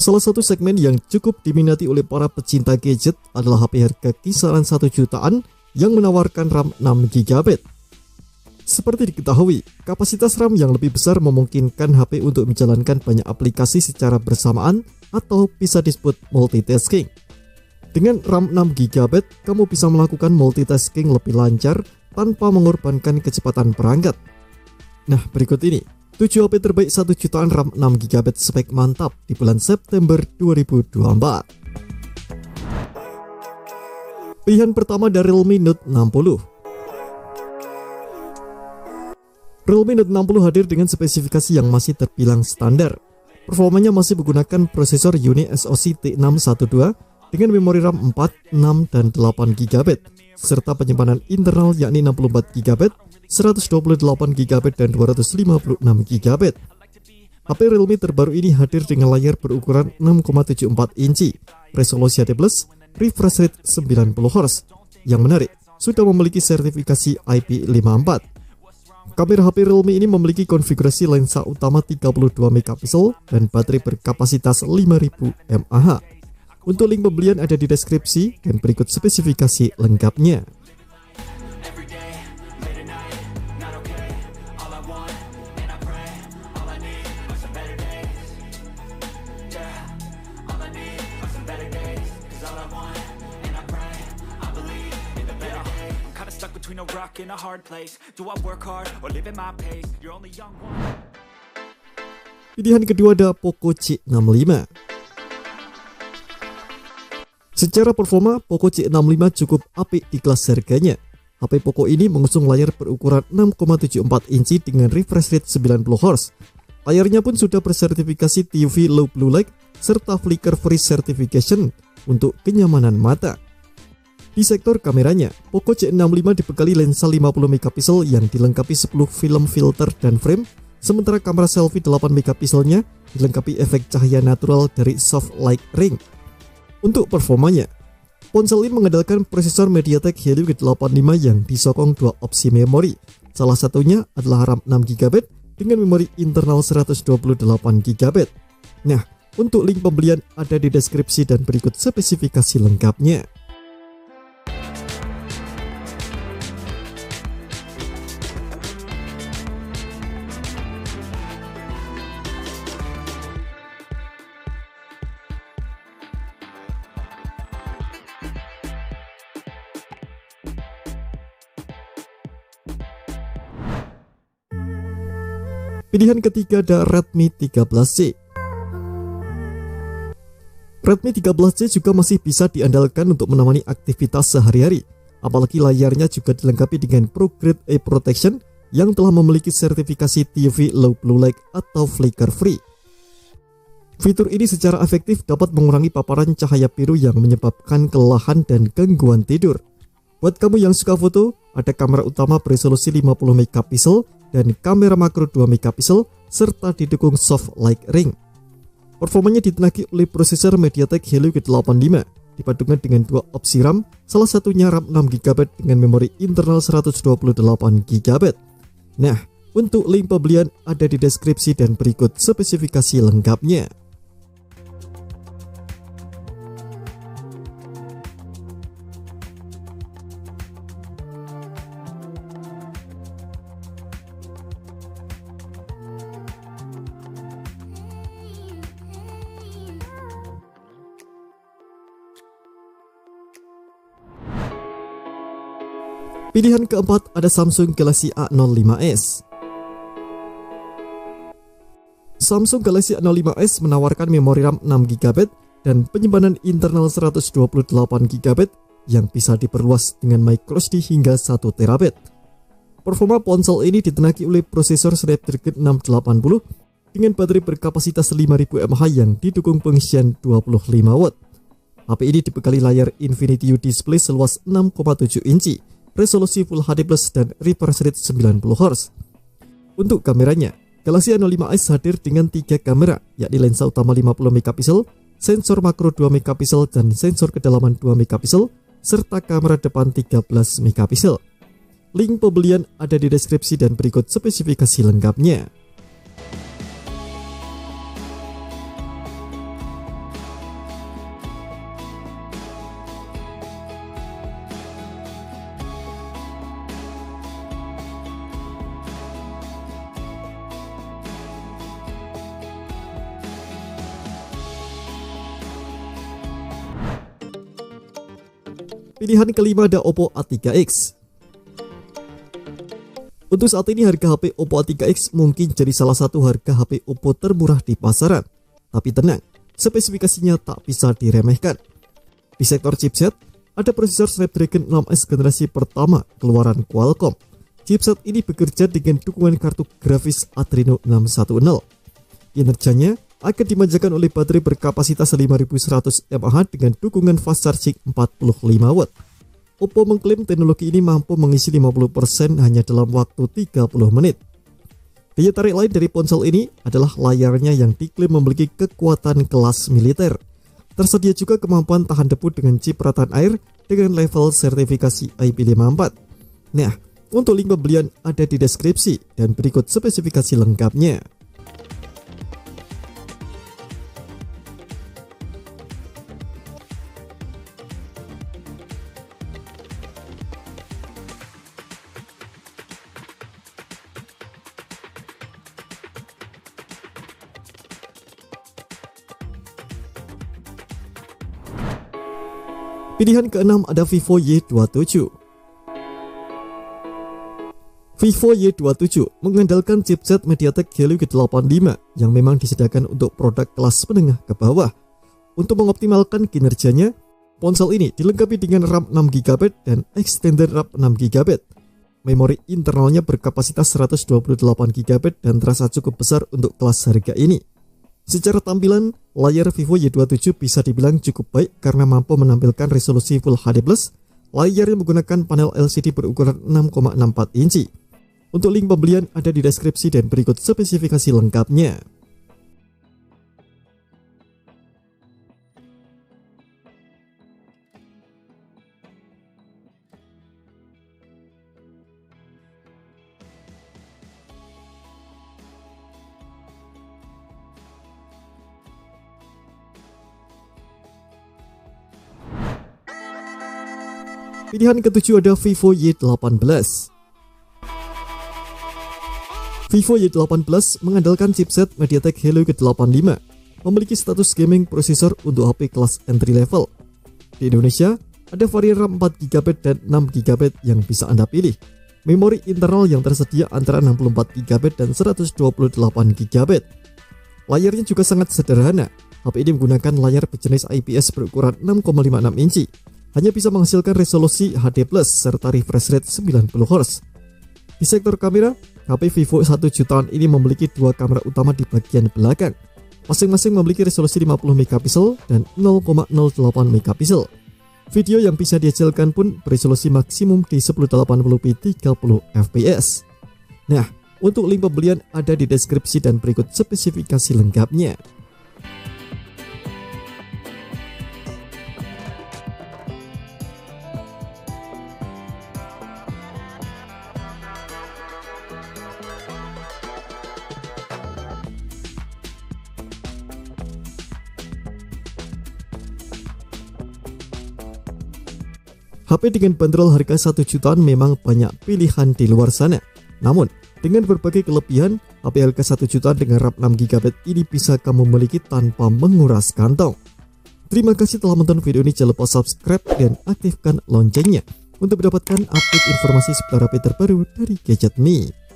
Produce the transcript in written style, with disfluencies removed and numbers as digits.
Salah satu segmen yang cukup diminati oleh para pecinta gadget adalah HP harga kisaran 1 jutaan yang menawarkan RAM 6GB. Seperti diketahui, kapasitas RAM yang lebih besar memungkinkan HP untuk menjalankan banyak aplikasi secara bersamaan atau bisa disebut multitasking. Dengan RAM 6GB, kamu bisa melakukan multitasking lebih lancar tanpa mengorbankan kecepatan perangkat. Nah, berikut ini 7 HP terbaik 1 jutaan RAM 6GB spek mantap di bulan September 2024. Pilihan pertama dari Realme Note 60. Realme Note 60 hadir dengan spesifikasi yang masih terbilang standar. Performanya masih menggunakan prosesor Uni SoC T612 dengan memori RAM 4, 6, dan 8GB, serta penyimpanan internal yakni 64GB, 128GB, dan 256GB. HP Realme terbaru ini hadir dengan layar berukuran 6,74 inci, resolusi HD+, refresh rate 90Hz. Yang menarik, sudah memiliki sertifikasi IP54. Kamera HP Realme ini memiliki konfigurasi lensa utama 32MP dan baterai berkapasitas 5000 mAh. Untuk link pembelian ada di deskripsi dan berikut spesifikasi lengkapnya. Pilihan kedua ada Poco C65. Secara performa, Poco C65 cukup apik di kelas harganya. HP Poco ini mengusung layar berukuran 6,74 inci dengan refresh rate 90Hz. Layarnya pun sudah bersertifikasi TUV Low Blue Light serta flicker free certification untuk kenyamanan mata. Di sektor kameranya, Poco C65 dibekali lensa 50MP yang dilengkapi 10 film filter dan frame, sementara kamera selfie 8MP-nya dilengkapi efek cahaya natural dari soft light ring. Untuk performanya, ponsel ini mengandalkan prosesor MediaTek Helio G85 yang disokong dua opsi memori. Salah satunya adalah RAM 6GB dengan memori internal 128GB. Nah, untuk link pembelian ada di deskripsi dan berikut spesifikasi lengkapnya. Pilihan ketiga ada Redmi 13C. Redmi 13C juga masih bisa diandalkan untuk menemani aktivitas sehari-hari, apalagi layarnya juga dilengkapi dengan Pro Grade A Protection yang telah memiliki sertifikasi TUV Low Blue Light atau flicker free. Fitur ini secara efektif dapat mengurangi paparan cahaya biru yang menyebabkan kelelahan dan gangguan tidur. Buat kamu yang suka foto, ada kamera utama beresolusi 50MP dan kamera makro 2MP serta didukung soft light ring. Performanya ditenagai oleh prosesor MediaTek Helio G85 dipadukan dengan dua opsi RAM, salah satunya RAM 6GB dengan memori internal 128GB. Nah, untuk link pembelian ada di deskripsi dan berikut spesifikasi lengkapnya. Pilihan keempat ada Samsung Galaxy A05s. Samsung Galaxy A05s menawarkan memori RAM 6GB dan penyimpanan internal 128GB yang bisa diperluas dengan microSD hingga 1TB. Performa ponsel ini ditenagai oleh prosesor Snapdragon 680 dengan baterai berkapasitas 5000 mAh yang didukung pengisian 25W. HP ini dibekali layar Infinity U display seluas 6,7 inci, resolusi Full HD+, dan refresh rate 90Hz. Untuk kameranya, Galaxy A05s hadir dengan 3 kamera, yakni lensa utama 50MP, sensor makro 2MP dan sensor kedalaman 2MP, serta kamera depan 13MP. Link pembelian ada di deskripsi dan berikut spesifikasi lengkapnya. Pilihan kelima ada Oppo A3X. Untuk saat ini harga HP Oppo A3X mungkin jadi salah satu harga HP Oppo termurah di pasaran. Tapi tenang, spesifikasinya tak bisa diremehkan. Di sektor chipset, ada prosesor Snapdragon 6S generasi pertama keluaran Qualcomm. Chipset ini bekerja dengan dukungan kartu grafis Adreno 610. Kinerjanya akan dimanjakan oleh baterai berkapasitas 5100 mAh dengan dukungan fast charging 45 watt. Oppo mengklaim teknologi ini mampu mengisi 50% hanya dalam waktu 30 menit. Daya tarik lain dari ponsel ini adalah layarnya yang diklaim memiliki kekuatan kelas militer. Tersedia juga kemampuan tahan debu dengan chip rataan air dengan level sertifikasi IP54. Nah, untuk link pembelian ada di deskripsi dan berikut spesifikasi lengkapnya. Pilihan keenam ada Vivo Y27. Vivo Y27 mengandalkan chipset MediaTek Helio G85 yang memang disediakan untuk produk kelas menengah ke bawah. Untuk mengoptimalkan kinerjanya, ponsel ini dilengkapi dengan RAM 6GB dan extended RAM 6GB. Memori internalnya berkapasitas 128GB dan terasa cukup besar untuk kelas harga ini. Secara tampilan, layar Vivo Y27 bisa dibilang cukup baik karena mampu menampilkan resolusi Full HD+. Layar yang menggunakan panel LCD berukuran 6,64 inci. Untuk link pembelian ada di deskripsi dan berikut spesifikasi lengkapnya. Pilihan ketujuh ada Vivo Y18. Vivo Y18 mengandalkan chipset MediaTek Helio G85, memiliki status gaming prosesor untuk HP kelas entry level. Di Indonesia, ada varian RAM 4GB dan 6GB yang bisa Anda pilih. Memori internal yang tersedia antara 64GB dan 128GB. Layarnya juga sangat sederhana. HP ini menggunakan layar berjenis IPS berukuran 6,56 inci. Hanya bisa menghasilkan resolusi HD+, serta refresh rate 90Hz. Di sektor kamera, HP Vivo 1 jutaan ini memiliki dua kamera utama di bagian belakang. Masing-masing memiliki resolusi 50MP dan 0,08MP. Video yang bisa dihasilkan pun beresolusi maksimum di 1080p 30fps. Nah, untuk link pembelian ada di deskripsi dan berikut spesifikasi lengkapnya. HP dengan bandrol harga 1 jutaan memang banyak pilihan di luar sana. Namun, dengan berbagai kelebihan, HP harga 1 jutaan dengan RAM 6GB ini bisa kamu miliki tanpa menguras kantong. Terima kasih telah menonton video ini, jangan lupa subscribe dan aktifkan loncengnya untuk mendapatkan update informasi seputar HP terbaru dari Gadget Me.